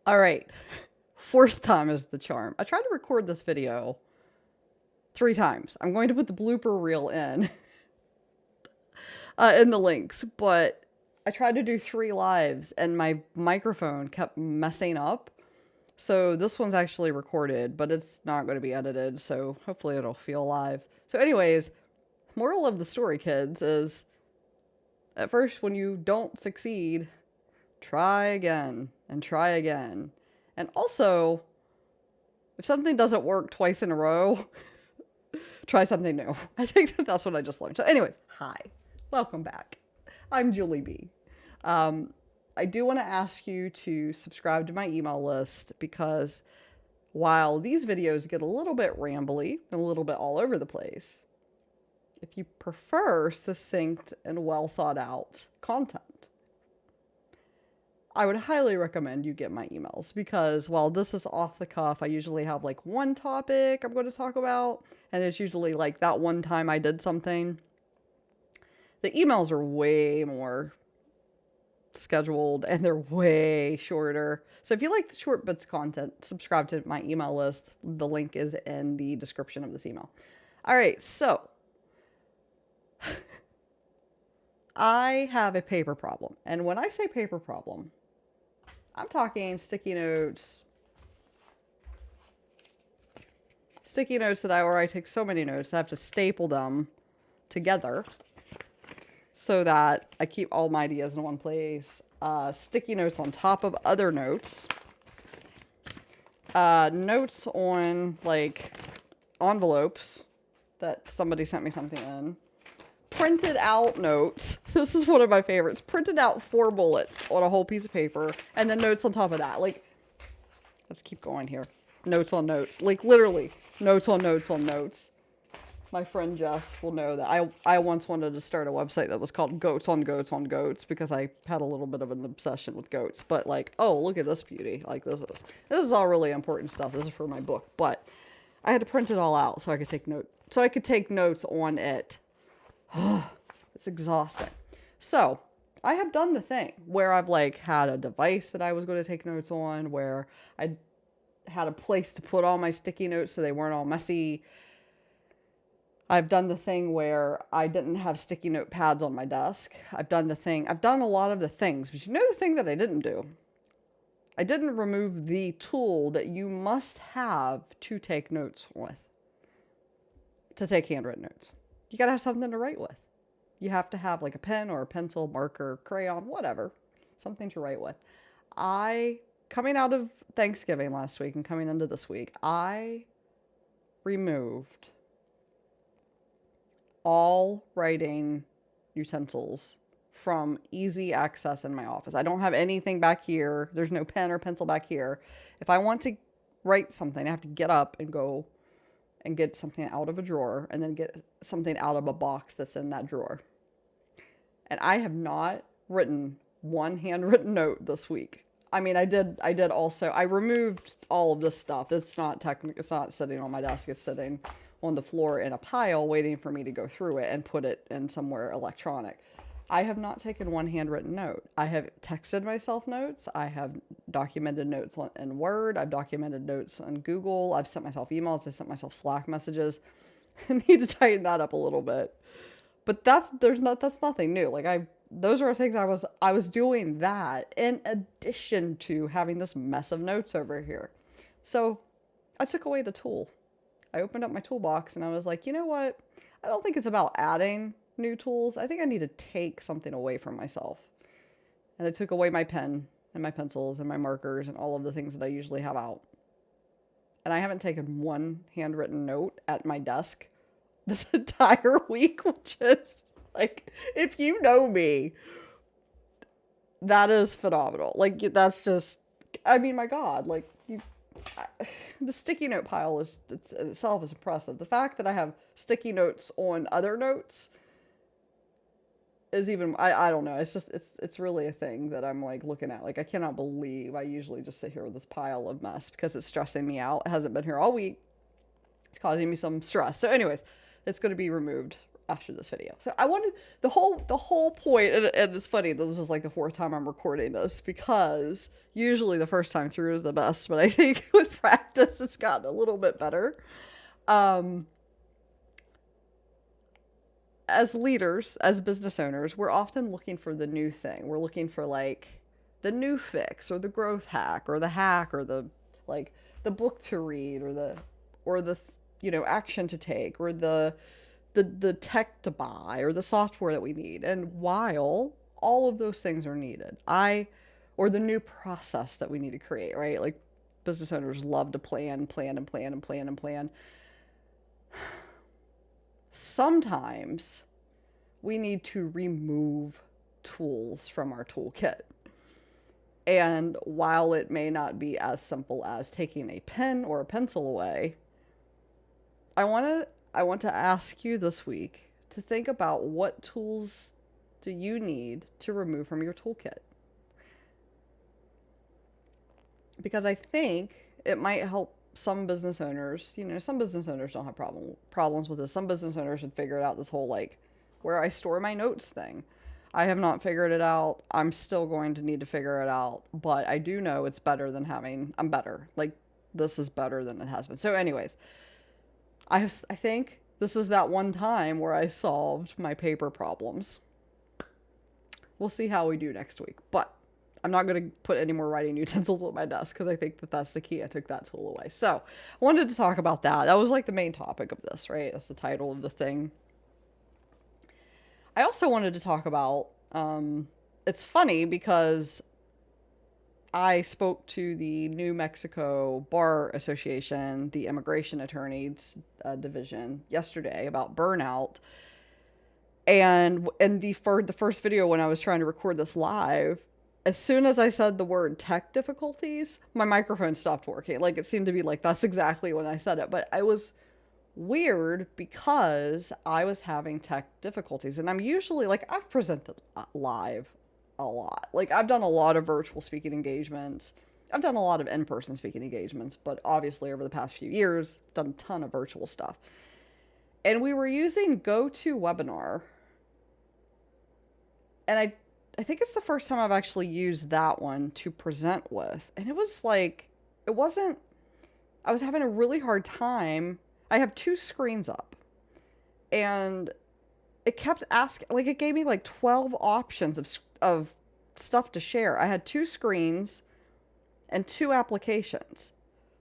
All right. Fourth time is the charm. I tried to record this video 3 times. I'm going to put the blooper reel in the links, but I tried to do 3 lives and my microphone kept messing up. So this one's actually recorded, but it's not going to be edited, so hopefully it'll feel live. So anyways, moral of the story, kids, is at first when you don't succeed, try again and try again. And also, if something doesn't work twice in a row, try something new. I think that's what I just learned. So, anyways, hi, welcome back. I'm Julie B. I do want to ask you to subscribe to my email list because while these videos get a little bit rambly and a little bit all over the place, if you prefer succinct and well thought out content, I would highly recommend you get my emails because while this is off the cuff, I usually have like one topic I'm going to talk about, and it's usually like that one time I did something. The emails are way more scheduled and they're way shorter. So if you like the short bits content, subscribe to my email list. The link is in the description of this email. All right, so I have a paper problem. And when I say paper problem, I'm talking sticky notes where I take so many notes I have to staple them together so that I keep all my ideas in one place. Sticky notes on top of other notes. Notes on like envelopes that somebody sent me something in. Printed out notes. This is one of my favorites. Printed out 4 bullets on a whole piece of paper and then notes on top of that. Like, let's keep going here. Notes on notes. Like, literally, notes on notes on notes. My friend Jess will know that I once wanted to start a website that was called Goats on Goats on Goats because I had a little bit of an obsession with goats. But like, oh, look at this beauty. Like, this is all really important stuff. This is for my book. But I had to print it all out so I could take notes on it. It's exhausting. So I have done the thing where I've like had a device that I was going to take notes on, where I had a place to put all my sticky notes so they weren't all messy. I've done the thing where I didn't have sticky note pads on my desk. I've done a lot of the things, but you know the thing that I didn't do? I didn't remove the tool that you must have to take notes with, to take handwritten notes. You gotta have something to write with. You have to have like a pen or a pencil, marker, crayon, whatever, something to write with. Coming out of Thanksgiving last week and coming into this week, I removed all writing utensils from easy access in my office. I don't have anything back here. There's no pen or pencil back here. If I want to write something, I have to get up and go and get something out of a drawer and then get something out of a box that's in that drawer. And I have not written one handwritten note this week. I mean, I did also, I removed all of this stuff. It's not sitting on my desk. It's sitting on the floor in a pile waiting for me to go through it and put it in somewhere electronic. I have not taken one handwritten note. I have texted myself notes. I have documented notes in Word. I've documented notes on Google. I've sent myself emails. I sent myself Slack messages. I need to tighten that up a little bit. But that's nothing new. Like those are things I was doing that in addition to having this mess of notes over here. So I took away the tool. I opened up my toolbox and I was like, you know what? I don't think it's about adding new tools. I think I need to take something away from myself. And I took away my pen and my pencils and my markers and all of the things that I usually have out. And I haven't taken one handwritten note at my desk this entire week, which is like, if you know me, that is phenomenal. Like, that's just, I mean, my God, like, the sticky note pile itself is impressive. The fact that I have sticky notes on other notes is even, I don't know. It's really a thing that I'm like looking at. Like, I cannot believe I usually just sit here with this pile of mess because it's stressing me out. It hasn't been here all week. It's causing me some stress. So anyways, it's going to be removed after this video. So I wanted the whole point, and it's funny, this is like the fourth time I'm recording this because usually the first time through is the best, but I think with practice it's gotten a little bit better. As leaders, as business owners, we're often looking for the new thing. We're looking for like the new fix or the growth hack or the hack or the like the book to read or the action to take or the tech to buy or the software that we need. And while all of those things are needed, or the new process that we need to create, right? Like business owners love to plan and plan and plan and plan. Sometimes we need to remove tools from our toolkit. And while it may not be as simple as taking a pen or a pencil away, I want to ask you this week to think about what tools do you need to remove from your toolkit? Because I think it might help some business owners. Some business owners don't have problems with this. Some business owners should figure it out, this whole like where I store my notes thing. I have not figured it out. I'm still going to need to figure it out, but I do know it's better than I'm better. Like this is better than it has been. So anyways, I think this is that one time where I solved my paper problems. We'll see how we do next week, but I'm not going to put any more writing utensils on my desk because I think that that's the key. I took that tool away. So I wanted to talk about that. That was like the main topic of this, right? That's the title of the thing. I also wanted to talk about, it's funny because I spoke to the New Mexico Bar Association, the immigration attorneys division yesterday about burnout. And in the first video when I was trying to record this live, as soon as I said the word tech difficulties, my microphone stopped working. Like it seemed to be like, that's exactly when I said it. But I was weird because I was having tech difficulties. And I'm usually like, I've presented live a lot. Like I've done a lot of virtual speaking engagements. I've done a lot of in-person speaking engagements, but obviously over the past few years, done a ton of virtual stuff. And we were using GoToWebinar. And I think it's the first time I've actually used that one to present with. And it was like, I was having a really hard time. I have two screens up. And it kept asking, like it gave me like 12 options of stuff to share. I had two screens and two applications.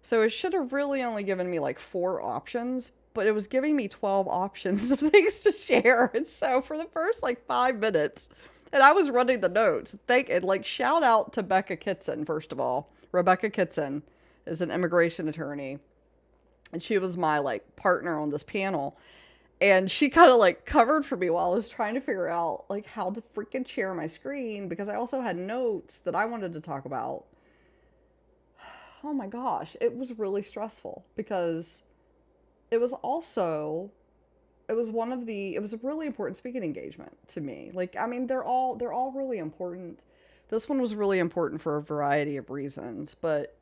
So it should have really only given me like 4 options, but it was giving me 12 options of things to share. And so for the first like 5 minutes, and I was running the notes, shout out to Becca Kitson, first of all. Rebecca Kitson is an immigration attorney, and she was my like partner on this panel. And she kind of like covered for me while I was trying to figure out like how to freaking share my screen, because I also had notes that I wanted to talk about. Oh my gosh, it was really stressful because it was a really important speaking engagement to me. Like, I mean, they're all really important. This one was really important for a variety of reasons, but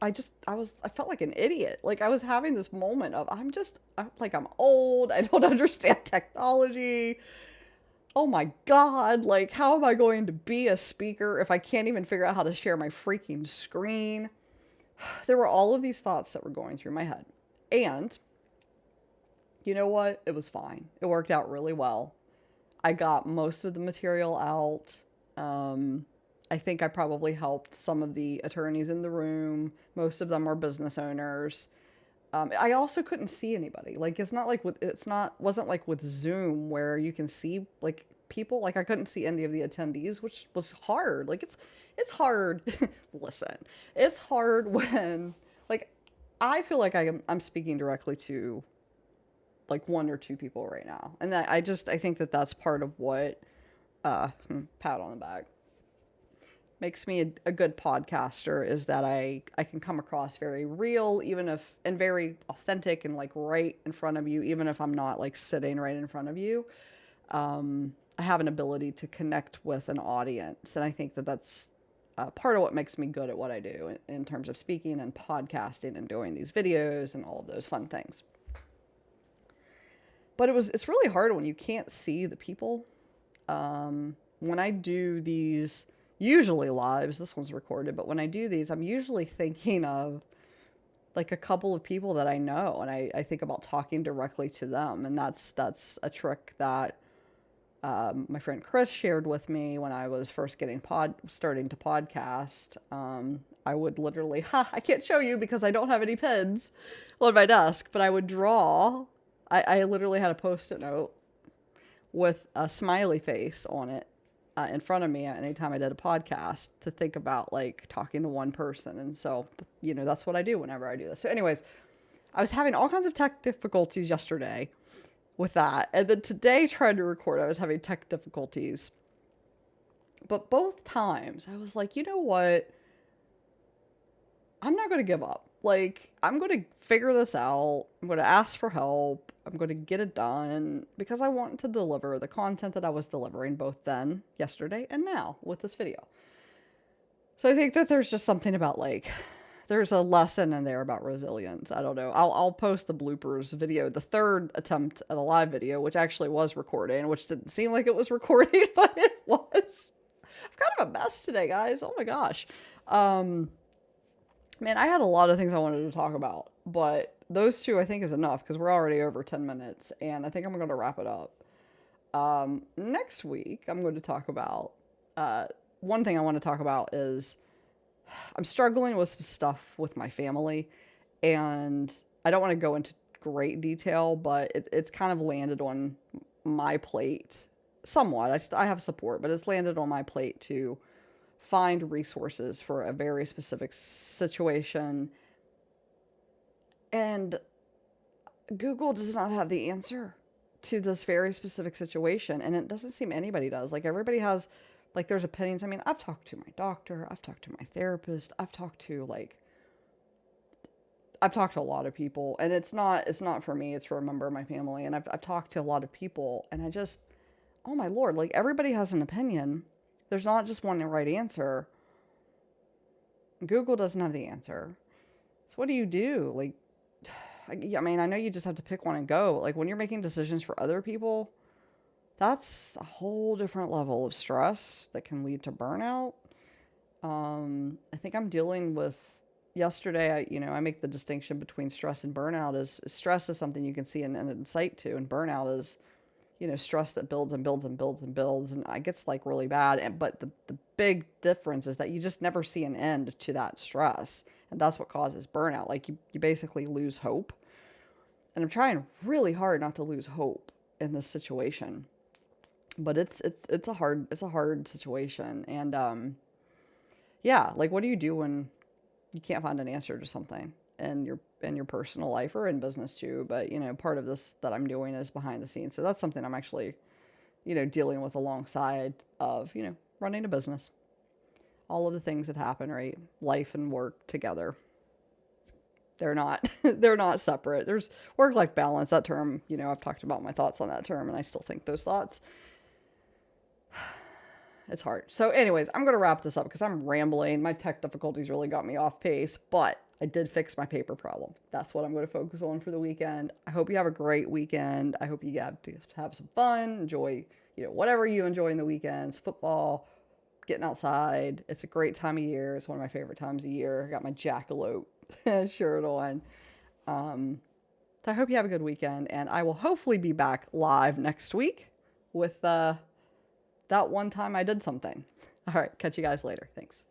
I felt like an idiot. Like I was having this moment of, I'm old. I don't understand technology. Oh my God. Like, how am I going to be a speaker if I can't even figure out how to share my freaking screen? There were all of these thoughts that were going through my head. And you know what? It was fine. It worked out really well. I got most of the material out. I think I probably helped some of the attorneys in the room. Most of them are business owners. I also couldn't see anybody. Like wasn't like with Zoom where you can see like people. Like I couldn't see any of the attendees, which was hard. Like it's hard. Listen, it's hard when like I feel like I'm speaking directly to like 1 or 2 people right now, and I think that that's part of what pat on the back makes me a good podcaster, is that I can come across very real, and very authentic and like right in front of you, even if I'm not like sitting right in front of you. I have an ability to connect with an audience, and I think that that's part of what makes me good at what I do in terms of speaking and podcasting and doing these videos and all of those fun things. But it's really hard when you can't see the people. When I do these, usually lives, this one's recorded, but when I do these, I'm usually thinking of like a couple of people that I know, and I think about talking directly to them. And that's a trick that my friend Chris shared with me when I was first starting to podcast. I would literally, I can't show you because I don't have any pens on my desk, but I would draw. I literally had a Post-it note with a smiley face on it in front of me anytime I did a podcast to think about like talking to one person. And so, that's what I do whenever I do this. So anyways, I was having all kinds of tech difficulties yesterday with that. And then today trying to record, I was having tech difficulties. But both times I was like, you know what? I'm not going to give up. Like, I'm going to figure this out. I'm going to ask for help. I'm going to get it done because I want to deliver the content that I was delivering both then, yesterday, and now with this video. So I think that there's just something about like, there's a lesson in there about resilience. I don't know. I'll post the bloopers video, the third attempt at a live video, which actually was recording, which didn't seem like it was recording, but it was. I'm kind of a mess today, guys. Oh my gosh. Man, I had a lot of things I wanted to talk about, but those two I think is enough because we're already over 10 minutes, and I think I'm going to wrap it up. Next week, I'm going to talk about, one thing I want to talk about is I'm struggling with some stuff with my family, and I don't want to go into great detail, but it's kind of landed on my plate somewhat. I have support, but it's landed on my plate to find resources for a very specific situation. And Google does not have the answer to this very specific situation. And it doesn't seem anybody does. Like everybody has, like there's opinions. I mean, I've talked to my doctor. I've talked to my therapist. I've talked to a lot of people, and it's not for me. It's for a member of my family. And I've talked to a lot of people, and I just, oh my Lord, like everybody has an opinion. There's not just one right answer. Google doesn't have the answer. So what do you do? Like, I mean, I know you just have to pick one and go. But like when you're making decisions for other people, that's a whole different level of stress that can lead to burnout. I think I'm dealing with yesterday. I make the distinction between stress and burnout. Is stress is something you can see and insight to, and burnout is stress that builds and builds and builds and builds, and it gets like really bad. But the big difference is that you just never see an end to that stress, and that's what causes burnout. Like you basically lose hope, and I'm trying really hard not to lose hope in this situation, but it's a hard situation. And yeah, like what do you do when you can't find an answer to something in your personal life or in business too? But part of this that I'm doing is behind the scenes, so that's something I'm actually dealing with alongside of running a business. All of the things that happen, right? Life and work together, they're not they're not separate. There's work-life balance, that term. I've talked about my thoughts on that term, and I still think those thoughts. It's hard. So anyways, I'm going to wrap this up because I'm rambling. My tech difficulties really got me off pace, but I did fix my paper problem. That's what I'm going to focus on for the weekend. I hope you have a great weekend. I hope you get to have some fun, enjoy, whatever you enjoy in the weekends, football, getting outside. It's a great time of year. It's one of my favorite times of year. I got my jackalope shirt on. So I hope you have a good weekend, and I will hopefully be back live next week with, that one time I did something. All right. Catch you guys later. Thanks.